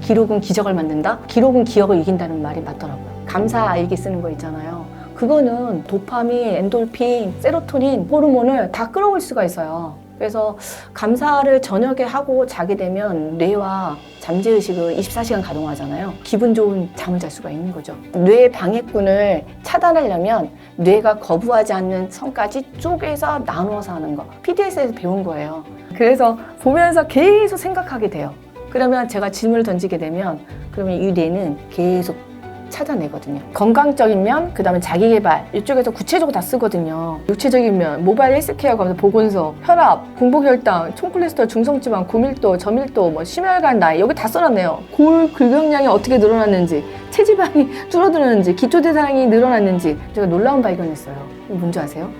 기록은 기적을 만든다? 기록은 기억을 이긴다는 말이 맞더라고요. 감사 일기 쓰는 거 있잖아요. 그거는 도파민, 엔돌핀, 세로토닌, 호르몬을 다 끌어올 수가 있어요. 그래서 감사를 저녁에 하고 자게 되면 뇌와 잠재의식을 24시간 가동하잖아요. 기분 좋은 잠을 잘 수가 있는 거죠. 뇌 방해꾼을 차단하려면 뇌가 거부하지 않는 선까지 쪼개서 나누어서 하는 거. PDS에서 배운 거예요. 그래서 보면서 계속 생각하게 돼요. 그러면 제가 질문을 던지게 되면 그러면 이 뇌는 계속 찾아내거든요. 건강적인 면, 그 다음에 자기개발 이쪽에서 구체적으로 다 쓰거든요. 육체적인 면, 모바일 헬스케어 가면서 보건소, 혈압, 공복혈당, 총콜레스테롤, 중성지방, 고밀도, 저밀도, 뭐 심혈관 나이 여기 다 써놨네요. 골 근육량이 어떻게 늘어났는지, 체지방이 줄어들었는지, 기초대사량이 늘어났는지 제가 놀라운 발견했어요. 이거 뭔지 아세요?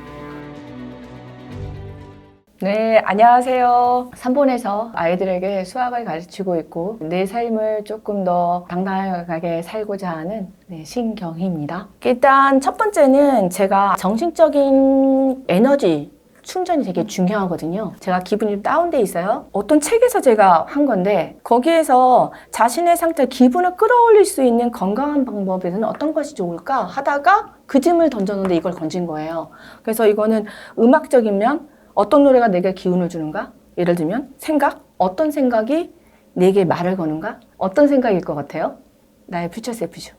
네, 안녕하세요. 산본에서 아이들에게 수학을 가르치고 있고 내 삶을 조금 더 당당하게 살고자 하는 신경희입니다. 일단 첫 번째는 제가 정신적인 에너지 충전이 되게 중요하거든요. 제가 기분이 다운돼 있어요. 어떤 책에서 제가 한 건데 거기에서 자신의 상태, 기분을 끌어올릴 수 있는 건강한 방법에는 어떤 것이 좋을까 하다가 그 질문을 던졌는데 이걸 건진 거예요. 그래서 이거는 음악적인 면, 어떤 노래가 내게 기운을 주는가? 예를 들면 생각? 어떤 생각이 내게 말을 거는가? 어떤 생각일 것 같아요? 나의 퓨처 셀프죠.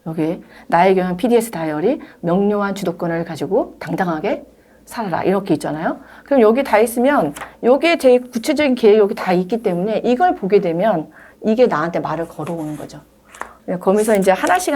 여기 나의 경우 PDS 다이어리, 명료한 주도권을 가지고 당당하게 살아라 이렇게 있잖아요. 그럼 여기 다 있으면 여기에 제 구체적인 계획이 여기 다 있기 때문에 이걸 보게 되면 이게 나한테 말을 걸어오는 거죠. 거기서 이제 하나씩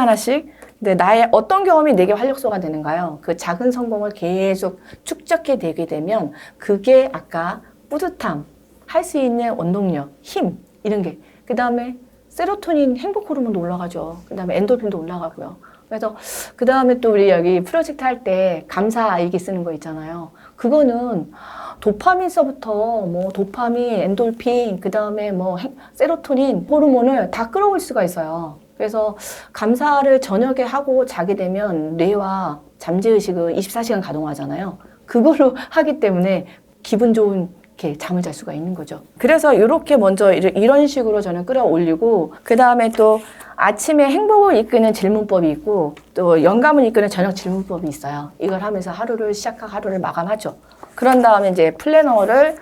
근데 나의 어떤 경험이 내게 활력소가 되는가요? 그 작은 성공을 계속 축적해 내게 되면 그게 아까 뿌듯함, 할 수 있는 원동력, 힘 이런 게 그 다음에 세로토닌 행복 호르몬도 올라가죠. 그 다음에 엔돌핀도 올라가고요. 그래서 그 다음에 또 우리 여기 프로젝트 할 때 감사 일기 쓰는 거 있잖아요. 그거는 도파민서부터 뭐 도파민, 엔돌핀, 그 다음에 뭐 세로토닌 호르몬을 다 끌어올 수가 있어요. 그래서 감사를 저녁에 하고 자게 되면 뇌와 잠재의식을 24시간 가동하잖아요. 그걸로 하기 때문에 기분 좋은 이렇게 잠을 잘 수가 있는 거죠. 그래서 이렇게 먼저 이런 식으로 저는 끌어올리고 그 다음에 또 아침에 행복을 이끄는 질문법이 있고 또 영감을 이끄는 저녁 질문법이 있어요. 이걸 하면서 하루를 시작하고 하루를 마감하죠. 그런 다음에 이제 플래너를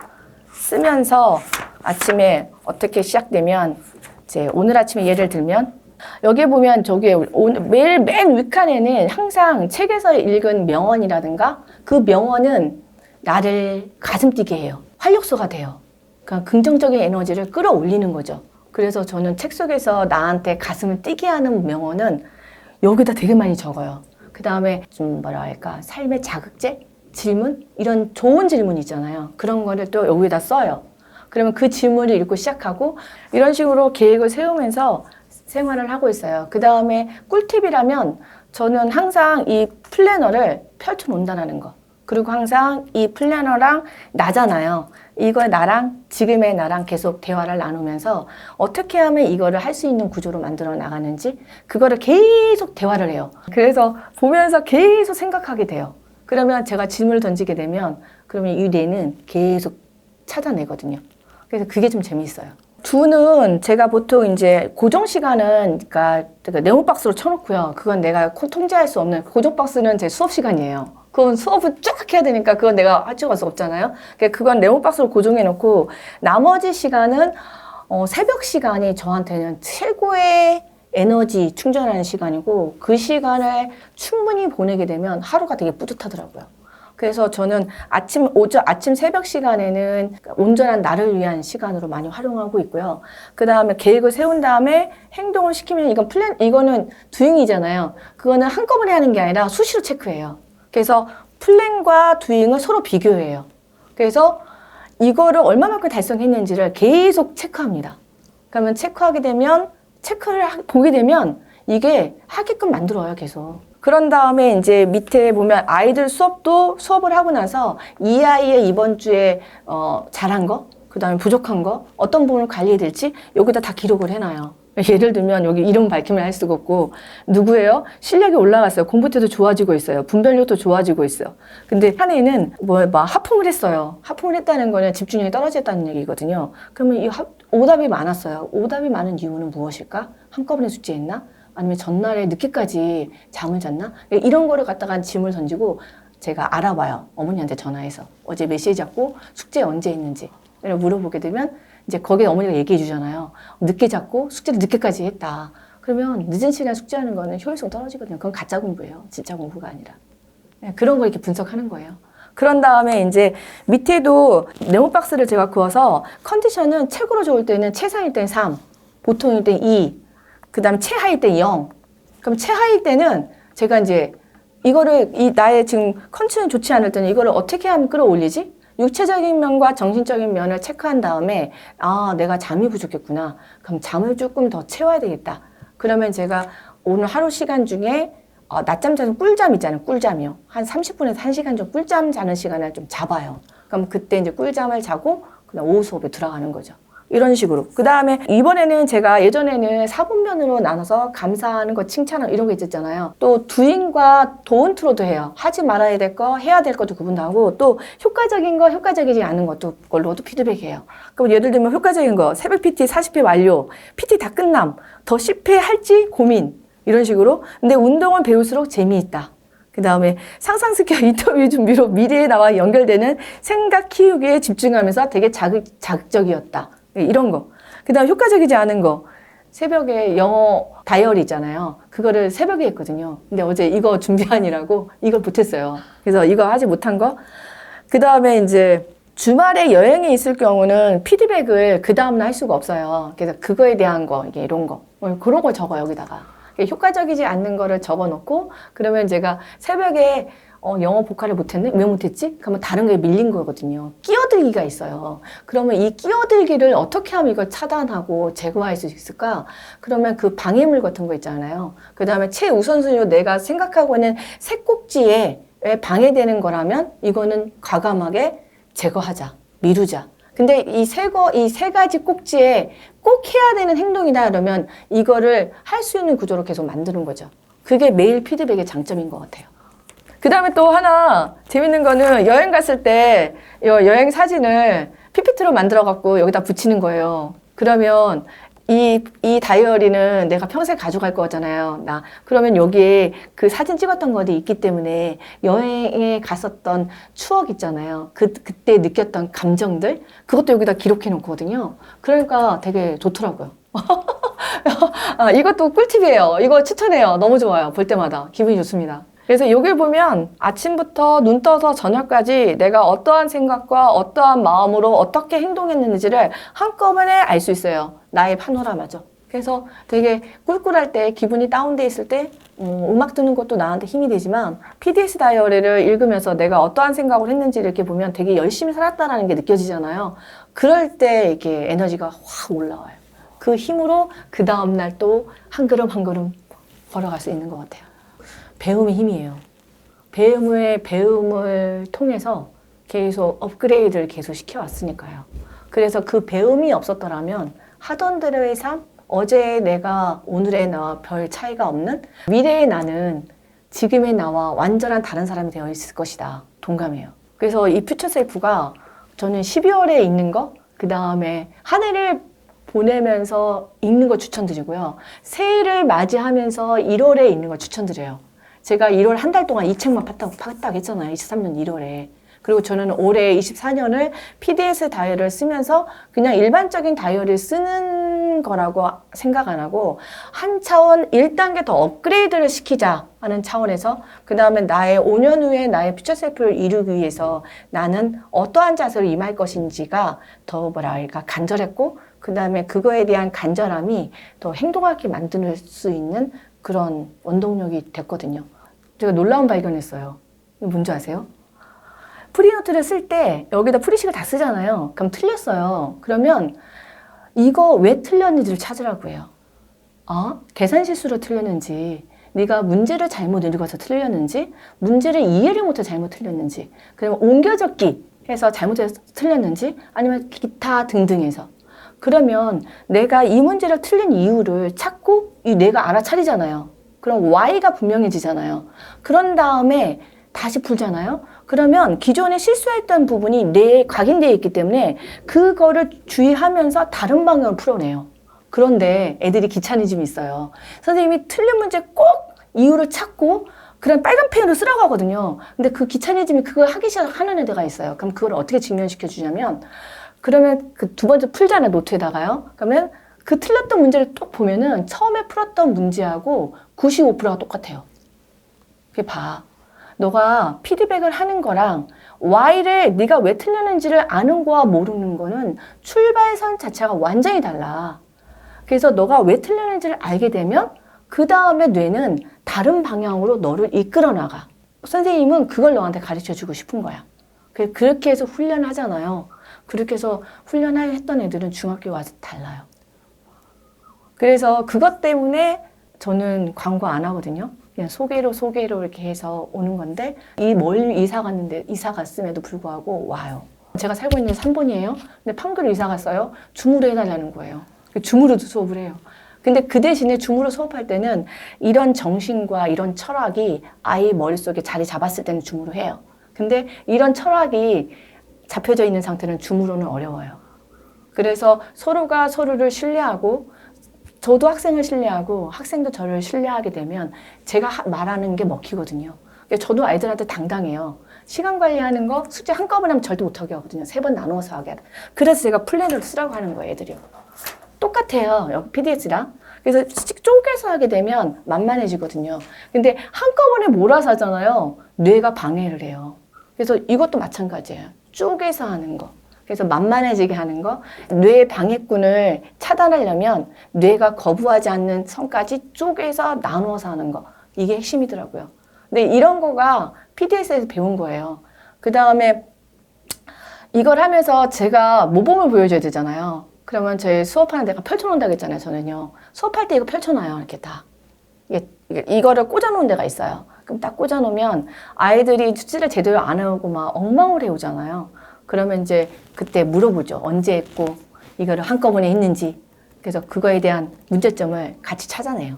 쓰면서 아침에 어떻게 시작되면 이제 오늘 아침에 예를 들면 여기 보면 저기 매일 맨 윗칸에는 항상 책에서 읽은 명언이라든가 그 명언은 나를 가슴 뛰게 해요. 활력소가 돼요. 그러니까 긍정적인 에너지를 끌어올리는 거죠. 그래서 저는 책 속에서 나한테 가슴을 뛰게 하는 명언은 여기다 되게 많이 적어요. 그 다음에 좀 뭐라 할까 삶의 자극제? 질문? 이런 좋은 질문 있잖아요. 그런 거를 또 여기다 써요. 그러면 그 질문을 읽고 시작하고 이런 식으로 계획을 세우면서 생활을 하고 있어요. 그 다음에 꿀팁이라면 저는 항상 이 플래너를 펼쳐 놓는다는 거. 그리고 항상 이 플래너랑 나잖아요. 이걸 나랑 지금의 나랑 계속 대화를 나누면서 어떻게 하면 이거를 할 수 있는 구조로 만들어 나가는지 그거를 계속 대화를 해요. 그래서 보면서 계속 생각하게 돼요. 그러면 제가 질문을 던지게 되면 그러면 이 뇌는 계속 찾아내거든요. 그래서 그게 좀 재미있어요. 두는 제가 보통 이제 고정 시간은 그러니까 네모박스로 쳐놓고요. 그건 내가 통제할 수 없는 고정 박스는 제 수업 시간이에요. 그건 수업을 쫙 해야 되니까 그건 내가 할 수가 없잖아요. 그건 네모박스로 고정해 놓고 나머지 시간은 새벽 시간이 저한테는 최고의 에너지 충전하는 시간이고 그 시간을 충분히 보내게 되면 하루가 되게 뿌듯하더라고요. 그래서 저는 아침 새벽 시간에는 온전한 나를 위한 시간으로 많이 활용하고 있고요. 그 다음에 계획을 세운 다음에 행동을 시키면 이거는 doing이잖아요. 그거는 한꺼번에 하는 게 아니라 수시로 체크해요. 그래서 플랜과 doing을 서로 비교해요. 그래서 이거를 얼마만큼 달성했는지를 계속 체크합니다. 그러면 체크하게 되면 체크를 보게 되면 이게 하게끔 만들어요, 계속. 그런 다음에 이제 밑에 보면 아이들 수업을 하고 나서 이 아이의 이번 주에 잘한 거, 그 다음에 부족한 거, 어떤 부분을 관리해야 될지 여기다 다 기록을 해놔요. 예를 들면 여기 이름 밝히면 할 수가 없고 누구예요? 실력이 올라갔어요. 공부 때도 좋아지고 있어요. 분별력도 좋아지고 있어요. 근데 한 애는 하품을 했어요. 하품을 했다는 거는 집중력이 떨어졌다는 얘기거든요. 그러면 이 오답이 많았어요. 오답이 많은 이유는 무엇일까? 한꺼번에 숙제했나? 아니면 전날에 늦게까지 잠을 잤나? 이런 거를 갖다가 짐을 던지고 제가 알아봐요. 어머니한테 전화해서. 어제 몇 시에 잤고 숙제 언제 했는지. 물어보게 되면 이제 거기에 어머니가 얘기해 주잖아요. 늦게 잤고 숙제를 늦게까지 했다. 그러면 늦은 시간 숙제하는 거는 효율성 떨어지거든요. 그건 가짜 공부예요. 진짜 공부가 아니라. 그런 걸 이렇게 분석하는 거예요. 그런 다음에 이제 밑에도 네모박스를 제가 그어서 컨디션은 최고로 좋을 때는 최상일 때는 3, 보통일 때는 2, 그 다음에 최하일 때는 0. 그럼 최하일 때는 제가 이제 이거를 나의 지금 컨디션이 좋지 않을 때는 이거를 어떻게 하면 끌어올리지? 육체적인 면과 정신적인 면을 체크한 다음에 아, 내가 잠이 부족했구나. 그럼 잠을 조금 더 채워야 되겠다. 그러면 제가 오늘 하루 시간 중에 낮잠 자는 꿀잠 있잖아요. 꿀잠이요. 한 30분에서 1시간 정도 꿀잠 자는 시간을 좀 잡아요. 그럼 그때 이제 꿀잠을 자고 그냥 오후 수업에 들어가는 거죠. 이런 식으로. 그 다음에 이번에는 제가 예전에는 사분면으로 나눠서 감사하는 거, 칭찬하는 이런 거 있었잖아요. 또 doing과 dont로도 해요. 하지 말아야 될 거, 해야 될 것도 구분도 하고 또 효과적인 거, 효과적이지 않은 것도 걸로도 피드백해요. 그럼 예를 들면 효과적인 거, 새벽 PT 40회 완료, PT 다 끝남, 더 10회 할지 고민 이런 식으로. 근데 운동은 배울수록 재미있다. 그 다음에 상상 스퀘어 인터뷰 준비로 미래에 나와 연결되는 생각 키우기에 집중하면서 되게 자극적이었다. 이런 거. 그 다음 효과적이지 않은 거. 새벽에 영어 다이어리 있잖아요. 그거를 새벽에 했거든요. 근데 어제 이거 준비하느라고 이걸 못했어요. 그래서 이거 하지 못한 거. 그 다음에 이제 주말에 여행에 있을 경우는 피드백을 그 다음날 할 수가 없어요. 그래서 그거에 대한 거, 이게 이런 거. 그런 걸 적어, 여기다가. 효과적이지 않는 거를 적어 놓고, 그러면 제가 새벽에 영어 복화를 못했네? 왜 못했지? 그러면 다른 거에 밀린 거거든요. 끼어들기가 있어요. 그러면 이 끼어들기를 어떻게 하면 이걸 차단하고 제거할 수 있을까? 그러면 그 방해물 같은 거 있잖아요. 그 다음에 최우선순위로 내가 생각하고 있는 새 꼭지에 방해되는 거라면 이거는 과감하게 제거하자. 미루자. 근데 이 세 가지 꼭지에 꼭 해야 되는 행동이다 그러면 이거를 할 수 있는 구조로 계속 만드는 거죠. 그게 매일 피드백의 장점인 것 같아요. 그 다음에 또 하나 재밌는 거는 여행 갔을 때 여행 사진을 PPT로 만들어 갖고 여기다 붙이는 거예요. 그러면 이 다이어리는 내가 평생 가져갈 거잖아요. 그러면 여기에 그 사진 찍었던 것이 있기 때문에 여행에 갔었던 추억 있잖아요. 그때 느꼈던 감정들 그것도 여기다 기록해 놓거든요. 그러니까 되게 좋더라고요. 이것도 꿀팁이에요. 이거 추천해요. 너무 좋아요. 볼 때마다 기분이 좋습니다. 그래서 여기 보면 아침부터 눈 떠서 저녁까지 내가 어떠한 생각과 어떠한 마음으로 어떻게 행동했는지를 한꺼번에 알 수 있어요. 나의 파노라마죠. 그래서 되게 꿀꿀할 때, 기분이 다운돼 있을 때 음악 듣는 것도 나한테 힘이 되지만 PDS 다이어리를 읽으면서 내가 어떠한 생각을 했는지를 이렇게 보면 되게 열심히 살았다는 게 느껴지잖아요. 그럴 때 이렇게 에너지가 확 올라와요. 그 힘으로 그 다음날 또 한 걸음 한 걸음 걸어갈 수 있는 것 같아요. 배움의 힘이에요. 배움을 통해서 계속 업그레이드를 계속 시켜왔으니까요. 그래서 그 배움이 없었더라면 하던 대로의 삶, 어제의 내가 오늘의 나와 별 차이가 없는 미래의 나는 지금의 나와 완전한 다른 사람이 되어 있을 것이다. 동감해요. 그래서 이 퓨처 셀프가 저는 12월에 읽는 거, 그 다음에 한 해를 보내면서 읽는 거 추천드리고요. 새해를 맞이하면서 1월에 읽는 거 추천드려요. 제가 1월 한 달 동안 이 책만 팠다고 했잖아요. 23년 1월에. 그리고 저는 올해 24년을 PDS 다이어리를 쓰면서 그냥 일반적인 다이어리를 쓰는 거라고 생각 안 하고 한 차원 1단계 더 업그레이드를 시키자 하는 차원에서 그 다음에 나의 5년 후에 나의 퓨처 셀프를 이루기 위해서 나는 어떠한 자세로 임할 것인지가 더 뭐랄까 간절했고 그 다음에 그거에 대한 간절함이 더 행동하게 만들 수 있는 그런 원동력이 됐거든요. 제가 놀라운 발견했어요. 뭔지 아세요? 프리노트를 쓸 때 여기다 프리식을 다 쓰잖아요. 그럼 틀렸어요. 그러면 이거 왜 틀렸는지를 찾으라고 해요. 계산 실수로 틀렸는지, 네가 문제를 잘못 읽어서 틀렸는지, 문제를 이해를 못해 잘못 틀렸는지, 그러면 옮겨적기 해서 잘못해서 틀렸는지, 아니면 기타 등등해서. 그러면 내가 이 문제를 틀린 이유를 찾고 내가 알아차리잖아요. 그럼 Y가 분명해지잖아요. 그런 다음에 다시 풀잖아요. 그러면 기존에 실수했던 부분이 뇌에 각인되어 있기 때문에 그거를 주의하면서 다른 방향으로 풀어내요. 그런데 애들이 귀차니즘이 있어요. 선생님이 틀린 문제 꼭 이유를 찾고 그냥 빨간 펜으로 쓰라고 하거든요. 근데 그 귀차니즘이 그걸 하기 시작하는 애들가 있어요. 그럼 그걸 어떻게 직면시켜 주냐면, 그러면 그 두 번째 풀잖아요, 노트에다가요. 그러면 그 틀렸던 문제를 또 보면은 처음에 풀었던 문제하고 95%가 똑같아요. 그게 봐. 너가 피드백을 하는 거랑 Y를 네가 왜 틀렸는지를 아는 거와 모르는 거는 출발선 자체가 완전히 달라. 그래서 너가 왜 틀렸는지를 알게 되면 그 다음에 뇌는 다른 방향으로 너를 이끌어 나가. 선생님은 그걸 너한테 가르쳐 주고 싶은 거야. 그렇게 해서 훈련하잖아요. 그렇게 해서 훈련했던 애들은 중학교 와서 달라요. 그래서 그것 때문에 저는 광고 안 하거든요. 그냥 소개로 이렇게 해서 오는 건데, 이 멀리 이사 갔음에도 불구하고 와요. 제가 살고 있는 3번이에요. 근데 판교로 이사 갔어요. 줌으로 해달라는 거예요. 줌으로도 수업을 해요. 근데 그 대신에 줌으로 수업할 때는 이런 정신과 이런 철학이 아이 머릿속에 자리 잡았을 때는 줌으로 해요. 근데 이런 철학이 잡혀져 있는 상태는 줌으로는 어려워요. 그래서 서로가 서로를 신뢰하고, 저도 학생을 신뢰하고 학생도 저를 신뢰하게 되면 제가 말하는 게 먹히거든요. 저도 아이들한테 당당해요. 시간 관리하는 거 숙제 한꺼번에 하면 절대 못하게 하거든요. 3번 나누어서 하게 하다. 그래서 제가 플랜을 쓰라고 하는 거예요, 애들이. 똑같아요, 여기 PDS랑. 그래서 쪼개서 하게 되면 만만해지거든요. 근데 한꺼번에 몰아서 하잖아요. 뇌가 방해를 해요. 그래서 이것도 마찬가지예요. 쪼개서 하는 거. 그래서 만만해지게 하는 거. 뇌 방해꾼을 차단하려면 뇌가 거부하지 않는 선까지 쪼개서 나누어서 하는 거. 이게 핵심이더라고요. 근데 이런 거가 PDS에서 배운 거예요. 그 다음에 이걸 하면서 제가 모범을 보여줘야 되잖아요. 그러면 저희 수업하는 데가 펼쳐놓는다고 했잖아요, 저는요. 수업할 때 이거 펼쳐놔요, 이렇게 다. 이거를 꽂아놓은 데가 있어요. 그럼 딱 꽂아놓으면 아이들이 숙제를 제대로 안 해오고 막 엉망을 해오잖아요. 그러면 이제 그때 물어보죠. 언제 했고, 이거를 한꺼번에 했는지. 그래서 그거에 대한 문제점을 같이 찾아내요.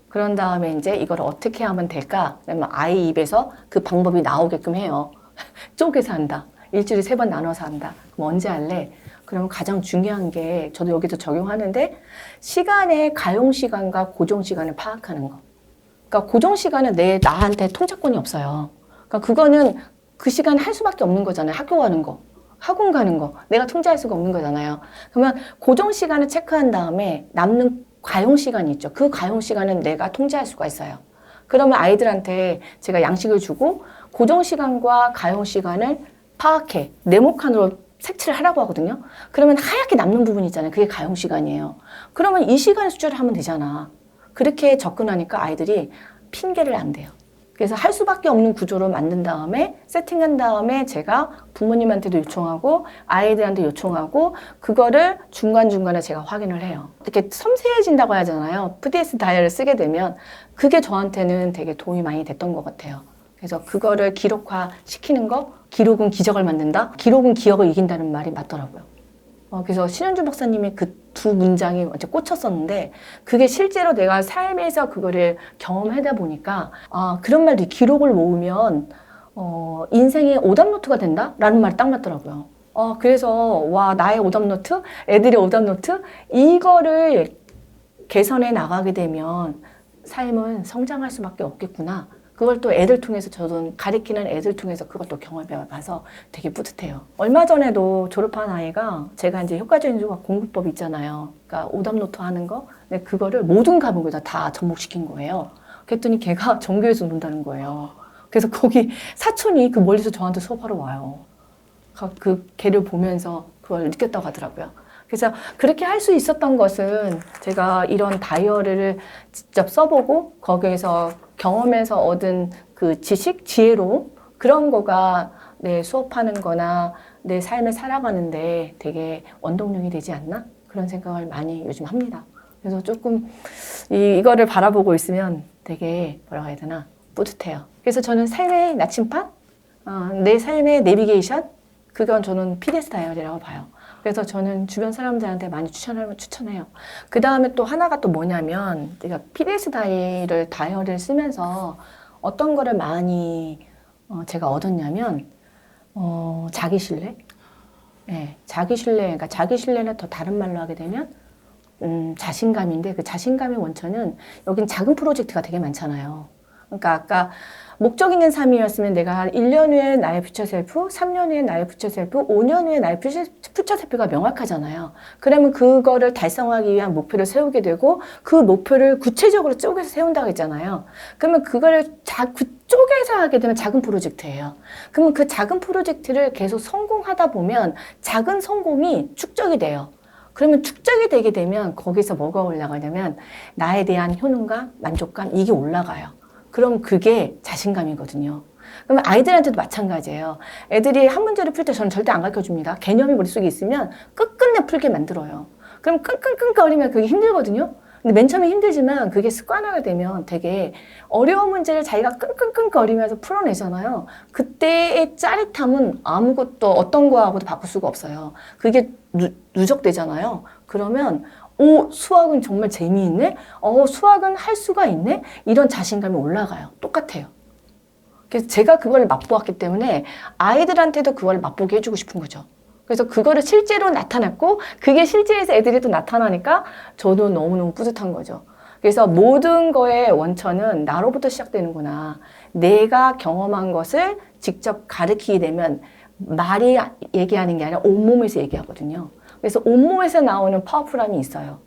그런 다음에 이제 이걸 어떻게 하면 될까? 그러면 아이 입에서 그 방법이 나오게끔 해요. 쪼개서 한다. 일주일에 3번 나눠서 한다. 그럼 언제 할래? 그러면 가장 중요한 게, 저도 여기서 적용하는데, 시간의 가용 시간과 고정 시간을 파악하는 거. 그러니까 고정 시간은 나한테 통제권이 없어요. 그러니까 그거는 그 시간 할 수밖에 없는 거잖아요. 학교 가는 거, 학원 가는 거, 내가 통제할 수가 없는 거잖아요. 그러면 고정 시간을 체크한 다음에 남는 가용 시간이 있죠. 그 가용 시간은 내가 통제할 수가 있어요. 그러면 아이들한테 제가 양식을 주고 고정 시간과 가용 시간을 파악해. 네모칸으로 색칠을 하라고 하거든요. 그러면 하얗게 남는 부분이 있잖아요. 그게 가용 시간이에요. 그러면 이 시간에 숙제를 하면 되잖아. 그렇게 접근하니까 아이들이 핑계를 안 대요. 그래서 할 수밖에 없는 구조로 만든 다음에, 세팅한 다음에 제가 부모님한테도 요청하고 아이들한테 요청하고 그거를 중간중간에 제가 확인을 해요. 이렇게 섬세해진다고 하잖아요. PDS 다이어를 쓰게 되면 그게 저한테는 되게 도움이 많이 됐던 것 같아요. 그래서 그거를 기록화 시키는 거, 기록은 기적을 만든다? 기록은 기억을 이긴다는 말이 맞더라고요. 그래서 신현주 박사님이 그 두 문장이 완전 꽂혔었는데, 그게 실제로 내가 삶에서 그거를 경험하다 보니까, 그런 말도 기록을 모으면, 인생의 오답노트가 된다? 라는 말이 딱 맞더라고요. 그래서, 와, 나의 오답노트? 애들의 오답노트? 이거를 개선해 나가게 되면 삶은 성장할 수밖에 없겠구나. 그걸 또 애들 통해서, 저도 가리키는 애들 통해서 그것도 경험해 봐서 되게 뿌듯해요. 얼마 전에도 졸업한 아이가, 제가 이제 효과적인 수학 공부법 있잖아요. 그러니까 오답노트 하는 거. 근데 그거를 모든 과목에다 다 접목시킨 거예요. 그랬더니 걔가 전교에서 논다는 거예요. 그래서 거기 사촌이 그 멀리서 저한테 수업하러 와요. 그 걔를 보면서 그걸 느꼈다고 하더라고요. 그래서 그렇게 할 수 있었던 것은 제가 이런 다이어리를 직접 써보고 거기에서 경험에서 얻은 그 지식, 지혜로 그런 거가 내 수업하는 거나 내 삶을 살아가는데 되게 원동력이 되지 않나? 그런 생각을 많이 요즘 합니다. 그래서 조금 이거를 바라보고 있으면 되게 뭐라고 해야 되나? 뿌듯해요. 그래서 저는 삶의 나침반? 내 삶의 내비게이션? 그건 저는 PDS 다이어리라고 봐요. 그래서 저는 주변 사람들한테 많이 추천해요. 그 다음에 또 하나가 또 뭐냐면, 제가 PDS 다이어리를 쓰면서 어떤 거를 많이 제가 얻었냐면 자기 신뢰. 네, 자기 신뢰. 그러니까 자기 신뢰는 더 다른 말로 하게 되면 자신감인데 그 자신감의 원천은 여긴 작은 프로젝트가 되게 많잖아요. 그러니까 아까 목적 있는 삶이었으면 내가 1년 후에 나의 퓨처 셀프, 3년 후에 나의 퓨처 셀프, 5년 후에 나의 퓨처 셀프가 명확하잖아요. 그러면 그거를 달성하기 위한 목표를 세우게 되고 그 목표를 구체적으로 쪼개서 세운다고 했잖아요. 그러면 그거를 쪼개서 하게 되면 작은 프로젝트예요. 그러면 그 작은 프로젝트를 계속 성공하다 보면 작은 성공이 축적이 돼요. 그러면 축적이 되게 되면 거기서 뭐가 올라가냐면 나에 대한 효능감, 만족감 이게 올라가요. 그럼 그게 자신감이거든요. 그러면 아이들한테도 마찬가지예요. 애들이 한 문제를 풀 때 저는 절대 안 가르쳐줍니다. 개념이 머릿속에 있으면 끝끝내 풀게 만들어요. 그럼 끙끙끙거리면 그게 힘들거든요. 근데 맨 처음에 힘들지만 그게 습관화가 되면 되게 어려운 문제를 자기가 끙끙끙거리면서 풀어내잖아요. 그때의 짜릿함은 아무것도 어떤 거하고도 바꿀 수가 없어요. 그게 누적되잖아요. 그러면 수학은 정말 재미있네? 수학은 할 수가 있네? 이런 자신감이 올라가요. 똑같아요. 그래서 제가 그걸 맛보았기 때문에 아이들한테도 그걸 맛보게 해주고 싶은 거죠. 그래서 그거를 실제로 나타났고 그게 실제에서 애들이 또 나타나니까 저도 너무너무 뿌듯한 거죠. 그래서 모든 거의 원천은 나로부터 시작되는구나. 내가 경험한 것을 직접 가르치게 되면 말이 얘기하는 게 아니라 온몸에서 얘기하거든요. 그래서 온몸에서 나오는 파워풀함이 있어요.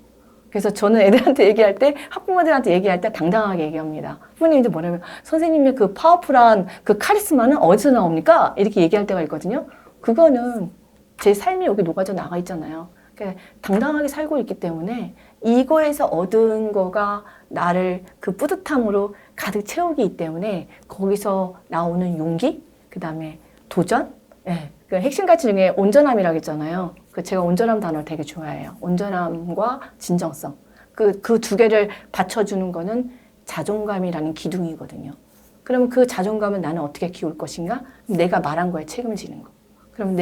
그래서 저는 애들한테 얘기할 때, 학부모들한테 얘기할 때 당당하게 얘기합니다. 부모님들 뭐냐면, 선생님의 그 파워풀한 그 카리스마는 어디서 나옵니까? 이렇게 얘기할 때가 있거든요. 그거는 제 삶이 여기 녹아져 나가 있잖아요. 그러니까 당당하게 살고 있기 때문에 이거에서 얻은 거가 나를 그 뿌듯함으로 가득 채우기 때문에 거기서 나오는 용기, 그 다음에 도전, 네. 그 핵심 가치 중에 온전함이라고 했잖아요. 제가 온전함 단어를 되게 좋아해요. 온전함과 진정성. 그 두 개를 받쳐주는 거는 자존감이라는 기둥이거든요. 그러면 그 자존감은 나는 어떻게 키울 것인가? 내가 말한 거에 책임을 지는 거. 그럼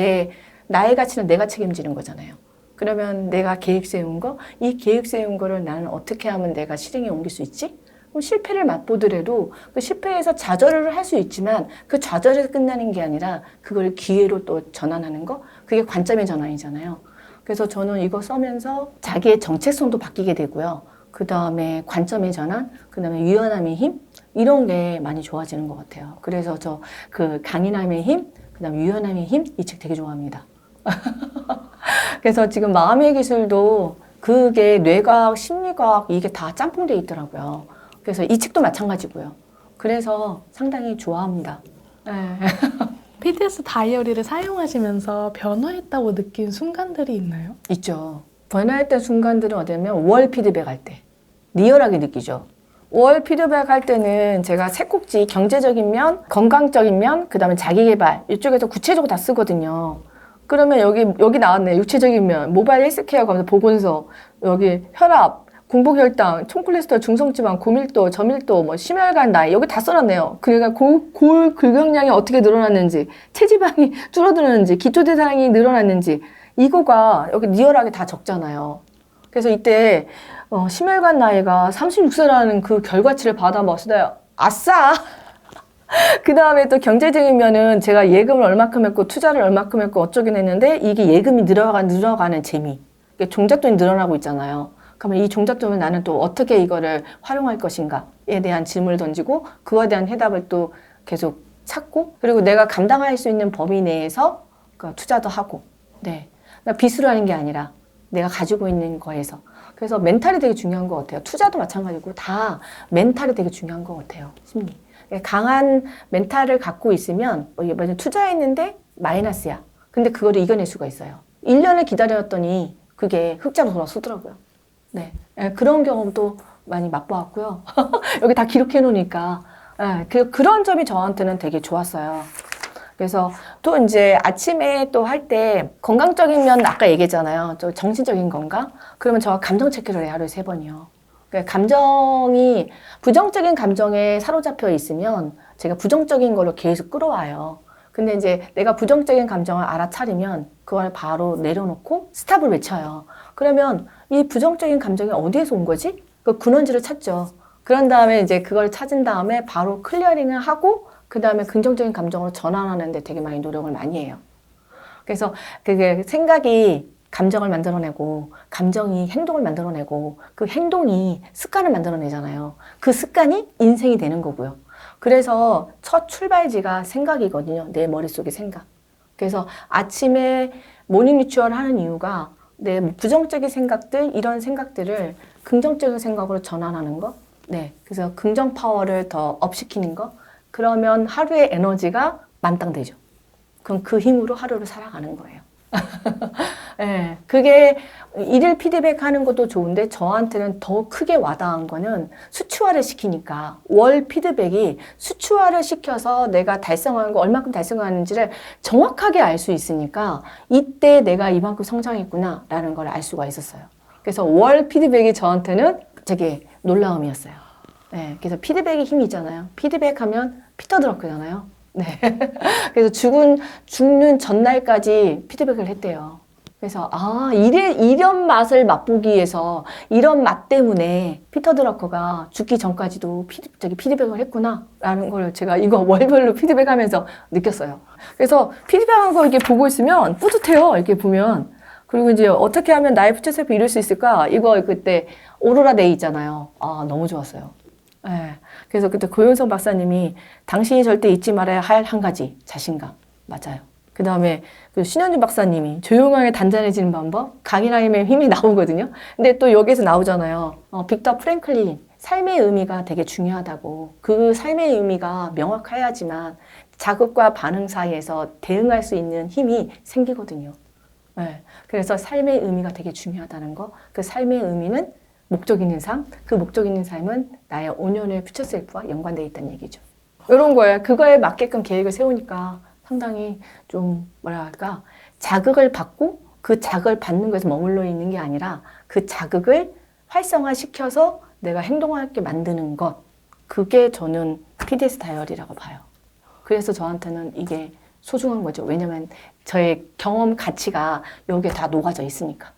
나의 가치는 내가 책임지는 거잖아요. 그러면 내가 계획 세운 거, 이 계획 세운 거를 나는 어떻게 하면 내가 실행에 옮길 수 있지? 그럼 실패를 맛보더라도 그 실패에서 좌절을 할 수 있지만 그 좌절에서 끝나는 게 아니라 그걸 기회로 또 전환하는 거? 그게 관점의 전환이잖아요. 그래서 저는 이거 써면서 자기의 정체성도 바뀌게 되고요. 그 다음에 관점의 전환, 그 다음에 유연함의 힘, 이런 게 많이 좋아지는 것 같아요. 그래서 그 강인함의 힘, 그 다음에 유연함의 힘, 이 책 되게 좋아합니다. 그래서 지금 마음의 기술도 그게 뇌과학, 심리과학, 이게 다 짬뽕되어 있더라고요. 그래서 이 책도 마찬가지고요. 그래서 상당히 좋아합니다. 네. PDS 다이어리를 사용하시면서 변화했다고 느낀 순간들이 있나요? 있죠. 변화했던 순간들은 어디냐면 월 피드백 할 때. 리얼하게 느끼죠. 월 피드백 할 때는 제가 세 꼭지 경제적인 면, 건강적인 면, 그 다음에 자기개발 이쪽에서 구체적으로 다 쓰거든요. 그러면 여기 나왔네. 육체적인 면, 모바일 헬스케어 가면서 보건소, 여기 혈압, 공복혈당, 총콜레스테롤, 중성지방, 고밀도, 저밀도, 심혈관 나이 여기 다 써놨네요. 그러니까 골 근육량이 어떻게 늘어났는지, 체지방이 줄어드는지, 기초대사량이 늘어났는지 이거가 여기 리얼하게 다 적잖아요. 그래서 이때 심혈관 나이가 36세라는 그 결과치를 받아봤을 때 아싸! 그 다음에 또 경제적인 면은 제가 예금을 얼마큼 했고 투자를 얼마큼 했고 어쩌긴 했는데 이게 예금이 늘어가는 재미. 종잣돈이 늘어나고 있잖아요. 그러면 이 종잣돈을 나는 또 어떻게 이거를 활용할 것인가에 대한 질문을 던지고 그거에 대한 해답을 또 계속 찾고 그리고 내가 감당할 수 있는 범위 내에서 투자도 하고 네. 빚으로 하는 게 아니라 내가 가지고 있는 거에서 그래서 멘탈이 되게 중요한 것 같아요. 투자도 마찬가지고 다 멘탈이 되게 중요한 것 같아요. 심리. 강한 멘탈을 갖고 있으면 만약 투자했는데 마이너스야. 근데 그거를 이겨낼 수가 있어요. 1년을 기다렸더니 그게 흑자로 돌아서더라고요. 네, 그런 경험도 많이 맛보았고요. 여기 다 기록해 놓으니까 그런 점이 저한테는 되게 좋았어요. 그래서 또 이제 아침에 또 할 때 건강적인 면 아까 얘기했잖아요. 저 정신적인 건강. 그러면 저 감정 체크를 해요. 하루에 3번이요. 그러니까 감정이 부정적인 감정에 사로잡혀 있으면 제가 부정적인 걸로 계속 끌어와요. 근데 이제 내가 부정적인 감정을 알아차리면 그걸 바로 내려놓고 스탑을 외쳐요. 그러면 이 부정적인 감정이 어디에서 온 거지? 그 근원지를 찾죠. 그런 다음에 이제 그걸 찾은 다음에 바로 클리어링을 하고 그 다음에 긍정적인 감정으로 전환하는 데 되게 많이 노력을 많이 해요. 그래서 그게 생각이 감정을 만들어내고 감정이 행동을 만들어내고 그 행동이 습관을 만들어내잖아요. 그 습관이 인생이 되는 거고요. 그래서 첫 출발지가 생각이거든요. 내 머릿속의 생각. 그래서 아침에 모닝 리추얼 하는 이유가 내 부정적인 생각들, 이런 생각들을 긍정적인 생각으로 전환하는 거. 네. 그래서 긍정 파워를 더 업시키는 거. 그러면 하루의 에너지가 만땅되죠. 그럼 그 힘으로 하루를 살아가는 거예요. 네, 그게 일일 피드백 하는 것도 좋은데 저한테는 더 크게 와닿은 거는 수치화를 시키니까 월 피드백이 수치화를 시켜서 내가 달성한 거 얼마큼 달성하는지를 정확하게 알 수 있으니까 이때 내가 이만큼 성장했구나 라는 걸 알 수가 있었어요. 그래서 월 피드백이 저한테는 되게 놀라움이었어요. 네, 그래서 피드백이 힘이 있잖아요. 피드백하면 피터 드러크잖아요. 네. 그래서 죽는 전날까지 피드백을 했대요. 그래서, 이런 맛을 맛보기 위해서, 이런 맛 때문에 피터 드러커가 죽기 전까지도 피드백을 했구나, 라는 걸 제가 이거 월별로 피드백하면서 느꼈어요. 그래서 피드백한 거 이렇게 보고 있으면 뿌듯해요, 이렇게 보면. 그리고 이제 어떻게 하면 나의 퓨처 셀프 이룰 수 있을까? 이거 그때 오로라 데이 있잖아요. 너무 좋았어요. 네. 그래서 그때 고윤성 박사님이 당신이 절대 잊지 말아야 할 한 가지, 자신감. 맞아요. 그 다음에 그 신현주 박사님이 조용하게 단단해지는 방법, 강인함의 힘이 나오거든요. 근데 또 여기서 나오잖아요. 빅터 프랭클린, 삶의 의미가 되게 중요하다고. 그 삶의 의미가 명확해야지만 자극과 반응 사이에서 대응할 수 있는 힘이 생기거든요. 네. 그래서 삶의 의미가 되게 중요하다는 거. 그 삶의 의미는 목적 있는 삶, 그 목적 있는 삶은 나의 5년의 퓨처 셀프와 연관되어 있다는 얘기죠. 이런 거예요. 그거에 맞게끔 계획을 세우니까 상당히 좀 뭐랄까 자극을 받고 그 자극을 받는 것에서 머물러 있는 게 아니라 그 자극을 활성화시켜서 내가 행동하게 만드는 것, 그게 저는 PDS 다이어리라고 봐요. 그래서 저한테는 이게 소중한 거죠. 왜냐면 저의 경험 가치가 여기에 다 녹아져 있으니까.